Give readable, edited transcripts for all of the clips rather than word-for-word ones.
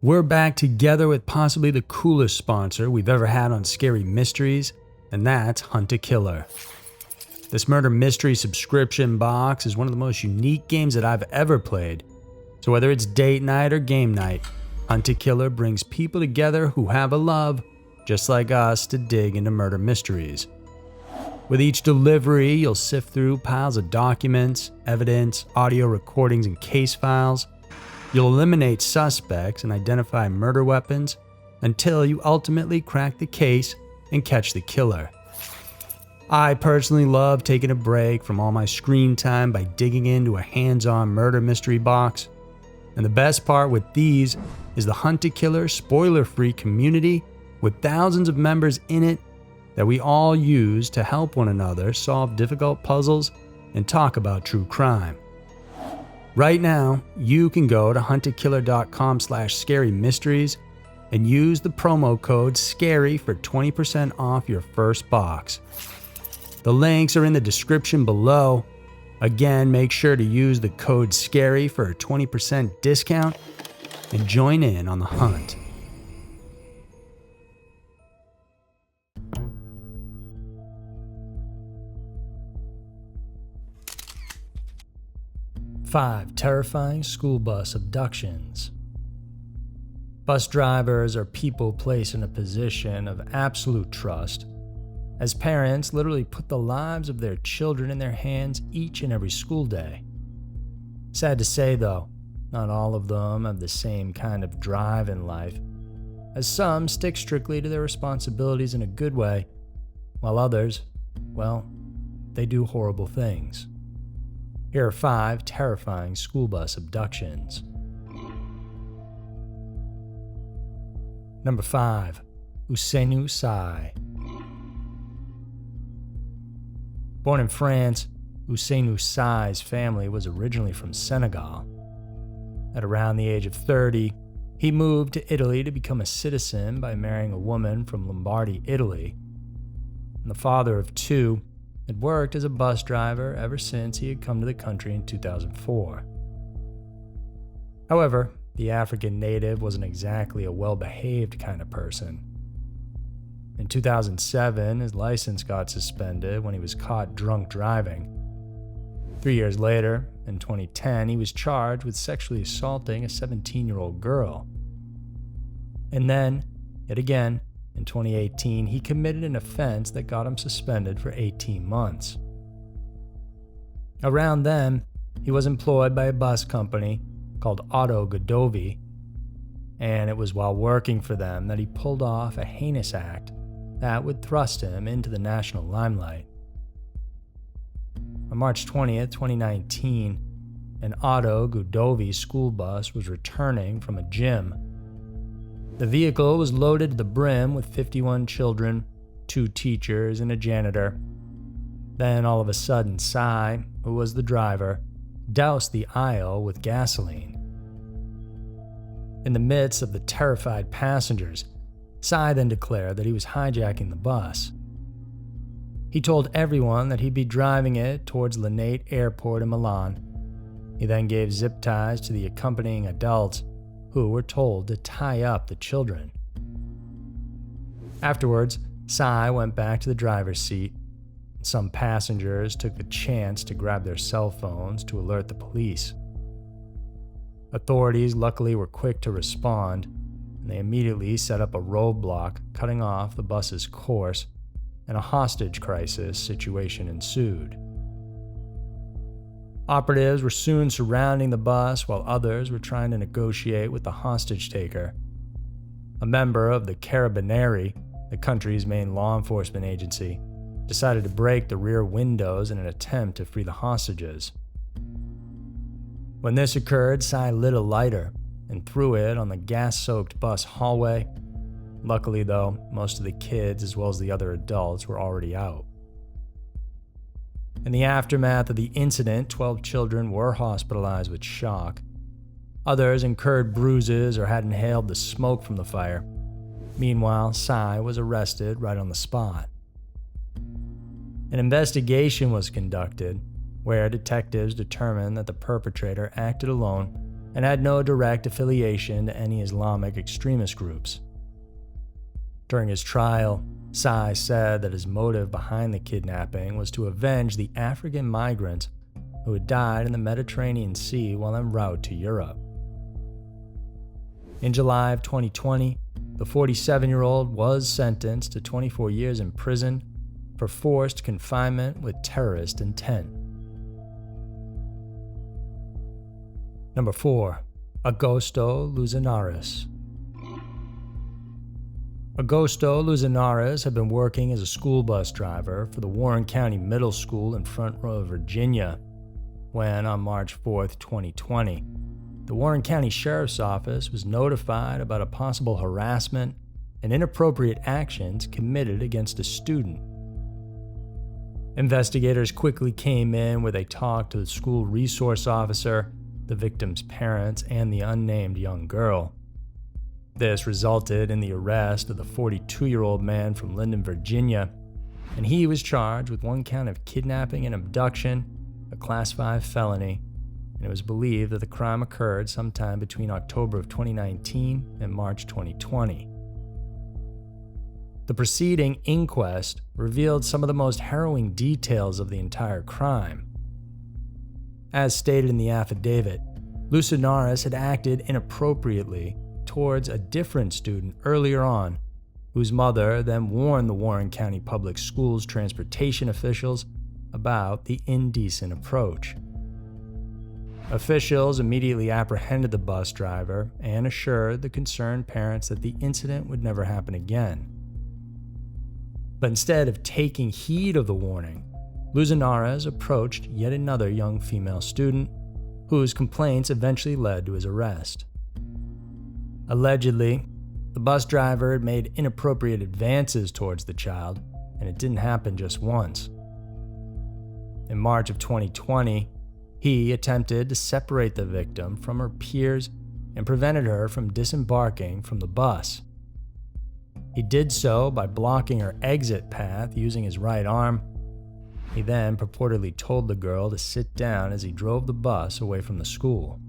We're back together with possibly the coolest sponsor we've ever had on Scary Mysteries, and that's Hunt a Killer. This murder mystery subscription box is one of the most unique games that I've ever played. So whether it's date night or game night, Hunt a Killer brings people together who have a love, just like us, to dig into murder mysteries. With each delivery, you'll sift through piles of documents, evidence, audio recordings, and case files. You'll eliminate suspects and identify murder weapons until you ultimately crack the case and catch the killer. I personally love taking a break from all my screen time by digging into a hands-on murder mystery box. And the best part with these is the Hunt a Killer spoiler-free community with thousands of members in it that we all use to help one another solve difficult puzzles and talk about true crime. Right now, you can go to huntakiller.com/scarymysteries and use the promo code SCARY for 20% off your first box. The links are in the description below. Again, make sure to use the code SCARY for a 20% discount and join in on the hunt. Five terrifying school bus abductions. Bus drivers are people placed in a position of absolute trust, as parents literally put the lives of their children in their hands each and every school day. Sad to say though, not all of them have the same kind of drive in life, as some stick strictly to their responsibilities in a good way, while others, well, they do horrible things. Here are 5 terrifying school bus abductions. Number 5. Ousseynou Sy. Born in France, Ousseynou Sy's family was originally from Senegal. At around the age of 30, he moved to Italy to become a citizen by marrying a woman from Lombardy, Italy. And the father of 2, had worked as a bus driver ever since he had come to the country in 2004. However, the African native wasn't exactly a well-behaved kind of person. In 2007, his license got suspended when he was caught drunk driving. 3 years later, in 2010, he was charged with sexually assaulting a 17-year-old girl. And then, yet again, in 2018, he committed an offense that got him suspended for 18 months. Around then, he was employed by a bus company called Agosto, and it was while working for them that he pulled off a heinous act that would thrust him into the national limelight. On March 20th, 2019, an Agosto school bus was returning from a gym. The vehicle was loaded to the brim with 51 children, 2 teachers, and a janitor. Then all of a sudden, Sy, who was the driver, doused the aisle with gasoline. In the midst of the terrified passengers, Sy then declared that he was hijacking the bus. He told everyone that he'd be driving it towards Linate Airport in Milan. He then gave zip ties to the accompanying adults, who were told to tie up the children. Afterwards, Sy went back to the driver's seat. Some passengers took the chance to grab their cell phones to alert the police. Authorities luckily were quick to respond, and they immediately set up a roadblock cutting off the bus's course, and a hostage crisis situation ensued. Operatives were soon surrounding the bus while others were trying to negotiate with the hostage taker. A member of the Carabinieri, the country's main law enforcement agency, decided to break the rear windows in an attempt to free the hostages. When this occurred, Sy lit a lighter and threw it on the gas-soaked bus hallway. Luckily, though, most of the kids as well as the other adults were already out. In the aftermath of the incident, 12 children were hospitalized with shock. Others incurred bruises or had inhaled the smoke from the fire. Meanwhile, Sy was arrested right on the spot. An investigation was conducted, where detectives determined that the perpetrator acted alone and had no direct affiliation to any Islamic extremist groups. During his trial, Sy said that his motive behind the kidnapping was to avenge the African migrants who had died in the Mediterranean Sea while en route to Europe. In July of 2020, the 47-year-old was sentenced to 24 years in prison for forced confinement with terrorist intent. Number 4. Agosto Luzunaris. Agosto Luzunaris had been working as a school bus driver for the Warren County Middle School in Front Royal, Virginia, when on March 4, 2020, the Warren County Sheriff's Office was notified about a possible harassment and inappropriate actions committed against a student. Investigators quickly came in where they talked to the school resource officer, the victim's parents, and the unnamed young girl. This resulted in the arrest of the 42-year-old man from Linden, Virginia, and he was charged with 1 count of kidnapping and abduction, a Class 5 felony, and it was believed that the crime occurred sometime between October of 2019 and March 2020. The preceding inquest revealed some of the most harrowing details of the entire crime. As stated in the affidavit, Luzinaris had acted inappropriately towards a different student earlier on, whose mother then warned the Warren County Public Schools transportation officials about the indecent approach. Officials immediately apprehended the bus driver and assured the concerned parents that the incident would never happen again. But instead of taking heed of the warning, Luzinaris approached yet another young female student, whose complaints eventually led to his arrest. Allegedly, the bus driver had made inappropriate advances towards the child, and it didn't happen just once. In March of 2020, he attempted to separate the victim from her peers and prevented her from disembarking from the bus. He did so by blocking her exit path using his right arm. He then purportedly told the girl to sit down as he drove the bus away from the school.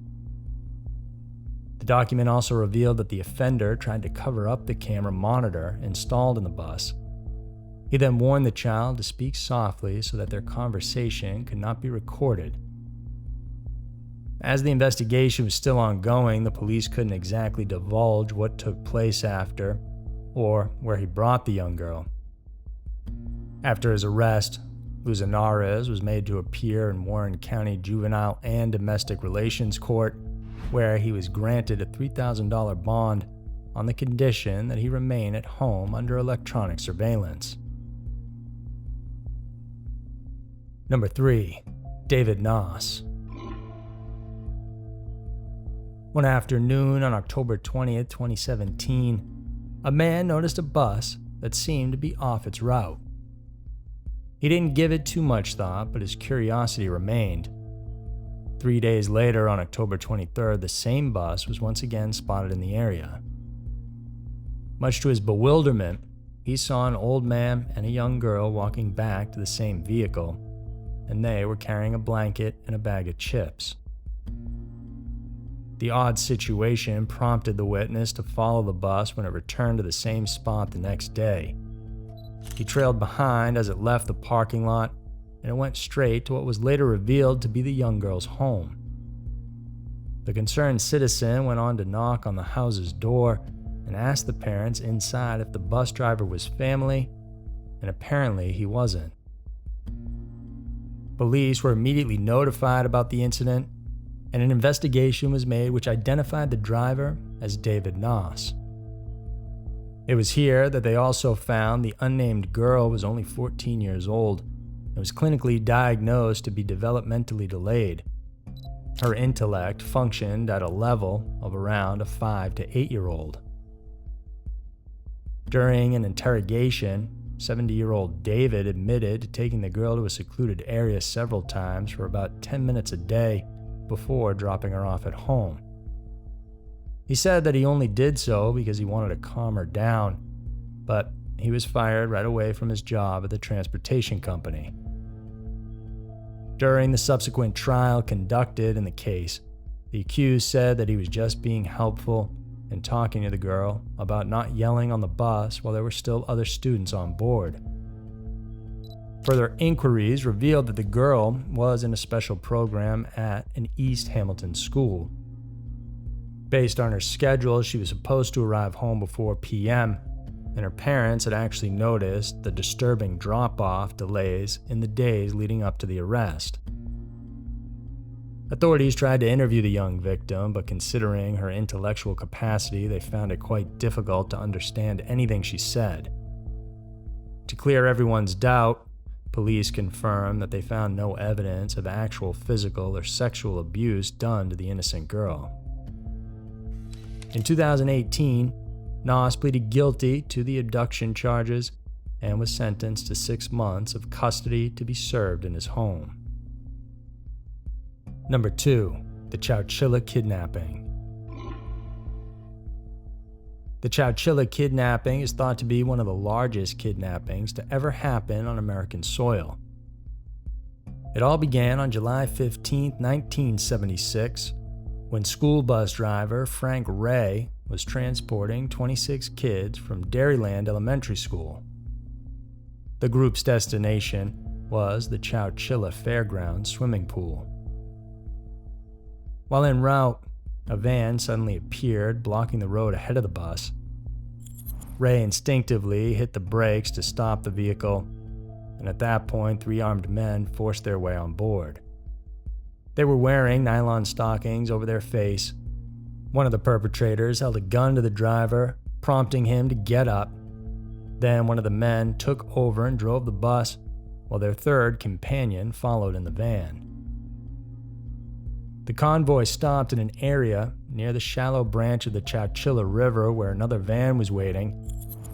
The document also revealed that the offender tried to cover up the camera monitor installed in the bus. He then warned the child to speak softly so that their conversation could not be recorded. As the investigation was still ongoing, the police couldn't exactly divulge what took place after or where he brought the young girl. After his arrest, Luzinaris was made to appear in Warren County Juvenile and Domestic Relations Court, where he was granted a $3,000 bond on the condition that he remain at home under electronic surveillance. Number 3. David Nauss. One afternoon on October 20th, 2017, a man noticed a bus that seemed to be off its route. He didn't give it too much thought, but his curiosity remained. 3 days later, on October 23rd, the same bus was once again spotted in the area. Much to his bewilderment, he saw an old man and a young girl walking back to the same vehicle, and they were carrying a blanket and a bag of chips. The odd situation prompted the witness to follow the bus when it returned to the same spot the next day. He trailed behind as it left the parking lot, and it went straight to what was later revealed to be the young girl's home. The concerned citizen went on to knock on the house's door and asked the parents inside if the bus driver was family, and apparently he wasn't. Police were immediately notified about the incident, and an investigation was made which identified the driver as David Nauss. It was here that they also found the unnamed girl was only 14 years old and was clinically diagnosed to be developmentally delayed. Her intellect functioned at a level of around a 5 to 8-year-old. During an interrogation, 70-year-old David admitted to taking the girl to a secluded area several times for about 10 minutes a day before dropping her off at home. He said that he only did so because he wanted to calm her down, but he was fired right away from his job at the transportation company. During the subsequent trial conducted in the case, The accused said that he was just being helpful and talking to the girl about not yelling on the bus while there were still other students on board. Further inquiries revealed that the girl was in a special program at an East Hamilton school. Based on her schedule, she was supposed to arrive home before p.m., and her parents had actually noticed the disturbing drop-off delays in the days leading up to the arrest. Authorities tried to interview the young victim, but considering her intellectual capacity, they found it quite difficult to understand anything she said. To clear everyone's doubt, police confirmed that they found no evidence of actual physical or sexual abuse done to the innocent girl. In 2018, Nauss pleaded guilty to the abduction charges and was sentenced to 6 months of custody to be served in his home. Number 2. The Chowchilla Kidnapping. The Chowchilla Kidnapping is thought to be one of the largest kidnappings to ever happen on American soil. It all began on July 15, 1976, when school bus driver Frank Ray was transporting 26 kids from Dairyland Elementary School. The group's destination was the Chowchilla Fairgrounds swimming pool. While en route, a van suddenly appeared, blocking the road ahead of the bus. Ray instinctively hit the brakes to stop the vehicle, and at that point, 3 armed men forced their way on board. They were wearing nylon stockings over their face. One of the perpetrators held a gun to the driver, prompting him to get up. Then one of the men took over and drove the bus, while their third companion followed in the van. The convoy stopped in an area near the shallow branch of the Chowchilla River where another van was waiting.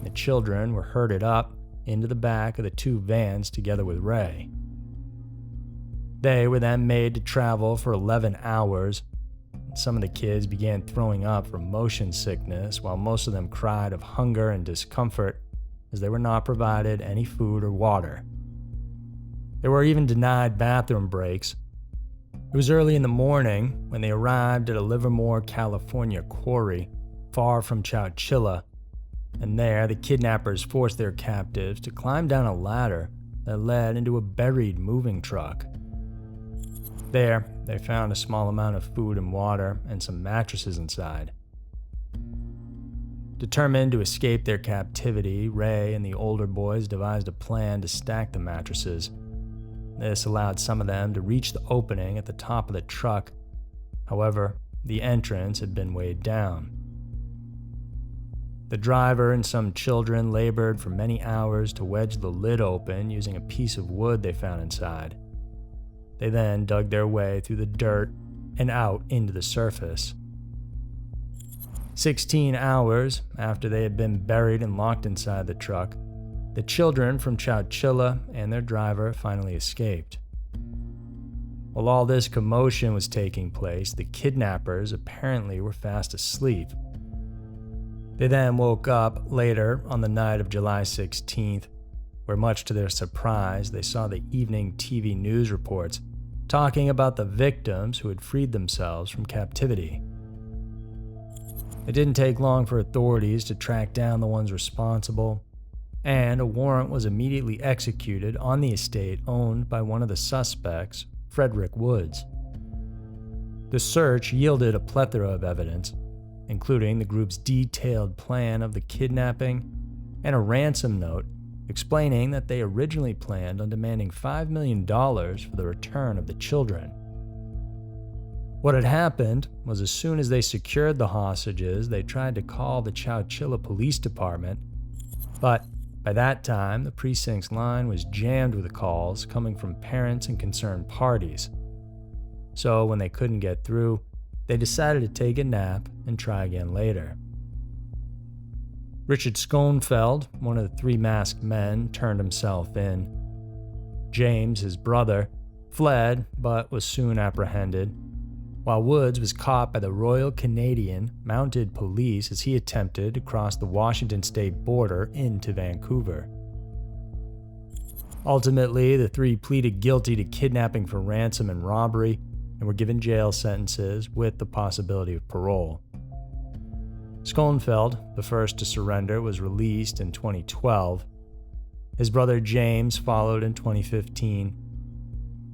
The children were herded up into the back of the 2 vans together with Ray. They were then made to travel for 11 hours. Some of the kids began throwing up from motion sickness, while most of them cried of hunger and discomfort as they were not provided any food or water. They were even denied bathroom breaks. It was early in the morning when they arrived at a Livermore, California quarry far from Chowchilla, and there the kidnappers forced their captives to climb down a ladder that led into a buried moving truck. There, they found a small amount of food and water and some mattresses inside. Determined to escape their captivity, Ray and the older boys devised a plan to stack the mattresses. This allowed some of them to reach the opening at the top of the truck. However, the entrance had been weighed down. The driver and some children labored for many hours to wedge the lid open using a piece of wood they found inside. They then dug their way through the dirt and out into the surface. 16 hours after they had been buried and locked inside the truck, the children from Chowchilla and their driver finally escaped. While all this commotion was taking place, the kidnappers apparently were fast asleep. They then woke up later on the night of July 16th, where much to their surprise, they saw the evening TV news reports talking about the victims who had freed themselves from captivity. It didn't take long for authorities to track down the ones responsible, and a warrant was immediately executed on the estate owned by one of the suspects, Frederick Woods. The search yielded a plethora of evidence, including the group's detailed plan of the kidnapping and a ransom note explaining that they originally planned on demanding $5 million for the return of the children. What had happened was as soon as they secured the hostages, they tried to call the Chowchilla Police Department, but by that time, the precinct's line was jammed with calls coming from parents and concerned parties. So when they couldn't get through, they decided to take a nap and try again later. Richard Schoenfeld, one of the 3 masked men, turned himself in. James, his brother, fled but was soon apprehended, while Woods was caught by the Royal Canadian Mounted Police as he attempted to cross the Washington state border into Vancouver. Ultimately, the 3 pleaded guilty to kidnapping for ransom and robbery and were given jail sentences with the possibility of parole. Schoenfeld, the first to surrender, was released in 2012. His brother James followed in 2015.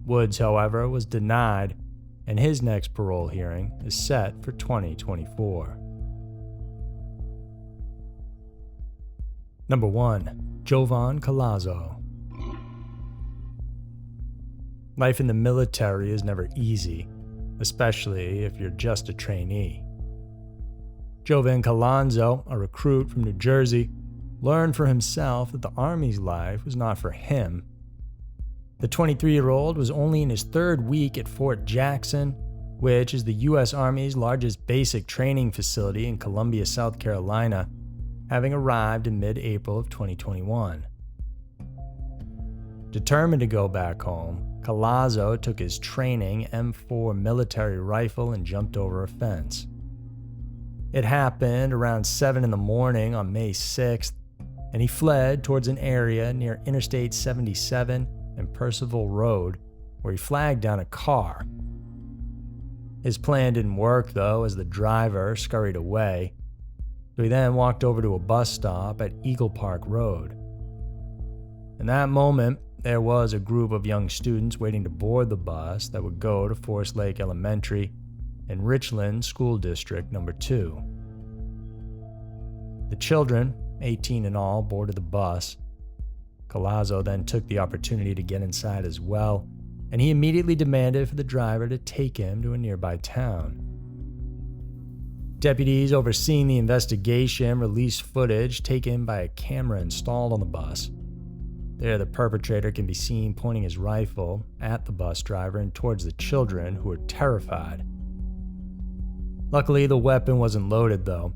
Woods, however, was denied, and his next parole hearing is set for 2024. Number 1. Jovan Collazo. Life in the military is never easy, especially if you're just a trainee. Jovan Collazo, a recruit from New Jersey, learned for himself that the Army's life was not for him. The 23-year-old was only in his third week at Fort Jackson, which is the U.S. Army's largest basic training facility in Columbia, South Carolina, having arrived in mid-April of 2021. Determined to go back home, Collazo took his training M4 military rifle and jumped over a fence. It happened around 7 in the morning on May 6th, and he fled towards an area near Interstate 77 and Percival Road, where he flagged down a car. His plan didn't work, though, as the driver scurried away, so he then walked over to a bus stop at Eagle Park Road. In that moment, there was a group of young students waiting to board the bus that would go to Forest Lake Elementary in Richland School District Number 2. The children, 18 in all, boarded the bus. Collazo then took the opportunity to get inside as well, and he immediately demanded for the driver to take him to a nearby town. Deputies overseeing the investigation released footage taken by a camera installed on the bus. There, the perpetrator can be seen pointing his rifle at the bus driver and towards the children, who were terrified. Luckily, the weapon wasn't loaded, though.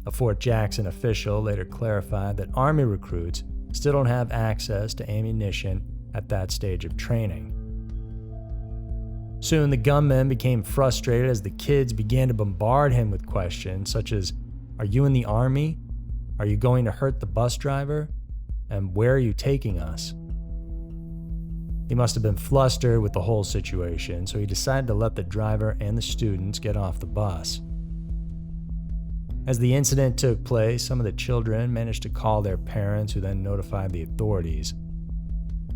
A Fort Jackson official later clarified that Army recruits still don't have access to ammunition at that stage of training. Soon, the gunman became frustrated as the kids began to bombard him with questions such as, "Are you in the Army? Are you going to hurt the bus driver? And where are you taking us?" He must have been flustered with the whole situation, so he decided to let the driver and the students get off the bus. As the incident took place, some of the children managed to call their parents, who then notified the authorities.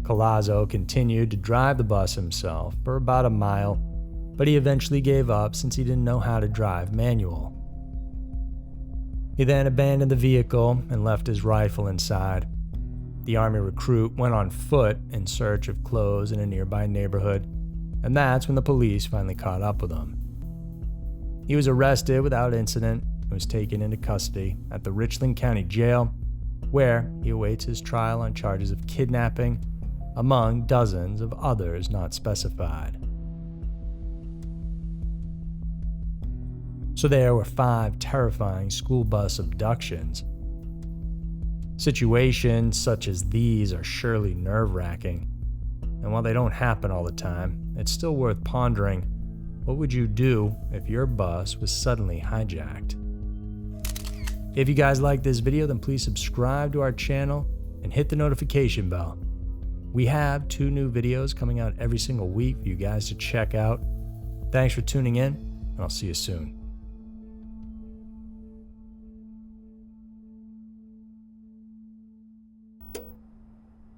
Collazo continued to drive the bus himself for about a mile, but he eventually gave up since he didn't know how to drive manual. He then abandoned the vehicle and left his rifle inside. The Army recruit went on foot in search of clothes in a nearby neighborhood, and that's when the police finally caught up with him. He was arrested without incident and was taken into custody at the Richland County Jail, where he awaits his trial on charges of kidnapping, among dozens of others not specified. So there were 5 terrifying school bus abductions. Situations such as these are surely nerve-wracking, and while they don't happen all the time, it's still worth pondering, what would you do if your bus was suddenly hijacked? If you guys like this video, then please subscribe to our channel and hit the notification bell. We have 2 new videos coming out every single week for you guys to check out. Thanks for tuning in, and I'll see you soon.